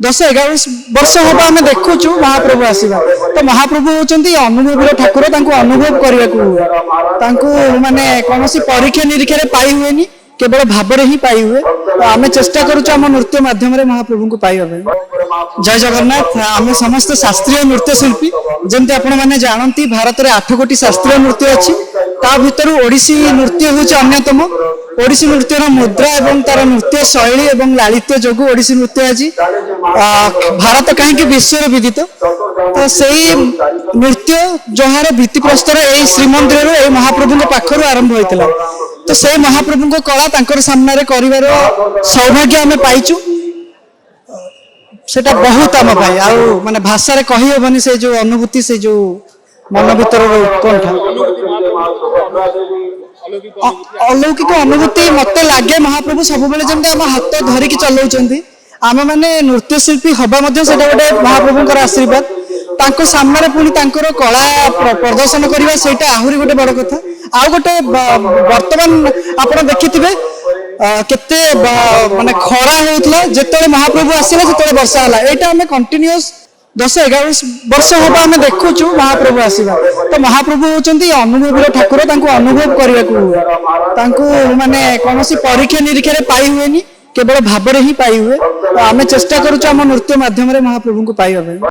10-11 वर्ष हम आम देखु महाप्रभु आसवा तो महाप्रभु होती अनुभवी ठाकुर अनुभव करने माने कौन परीक्षा निरीक्षा पाई हुए केवल भाव ही पाई हुए तो आम चेष्टा करुम नृत्य मध्यम महाप्रभु को पाइबा। जय जगन्नाथ। आम समस्त शास्त्रीय नृत्य शिल्पी जमती आपण मैंने जानती भारत में 8 कोटी शास्त्रीय नृत्य अच्छी ता भर ओडिसी नृत्य हूँ अन्यतम। ओडिसी नृत्यर मुद्रा एवं तार नृत्य शैली एवं लालित्य जोगु ओडिसी नृत्य आज भारत कहीं विश्व विदित तो सही नृत्य जहार भित्तिप्रस्तर यही श्रीमंदिर महाप्रभु पाखर आरंभ होता तो से महाप्रभु कला तांकर सामने कर सौभाग्य आम पाइचु सेटा बहुत आम भाई आउ माने भाषा रे कही हेबनी से जो अनुभूति से जो मन भीतर उत्कंठा अलौकिक अनुभूति मत लगे महाप्रभु सब बेले जमते आम हाथ धरिकी चलाउछंती आम मैंने नृत्यशिल्पी हवा गोटे महाप्रभुଙ୍କର आशीर्वाद तांको सामने पुणी तांकर कला प्रदर्शन करवा सेटा आहुरी गोटे बड़ कथा। आउ गोटे वर्तमान आप देखिथिबे केते माने खरा होउतला जेतले महाप्रभु आसिले जेतले वर्षा होला एटा हमें कंटिन्यूअस 10-11 वर्ष हम आम देखु महाप्रभु आसवा तो महाप्रभु होती अनुभवी ठाकुर अनुभव करने माने कौन परीक्षा निरीक्षा पाई हुए केवल भाव ही पाई हुए तो आम चेष्टा करुम नृत्य मध्यम महाप्रभु को पाइबा।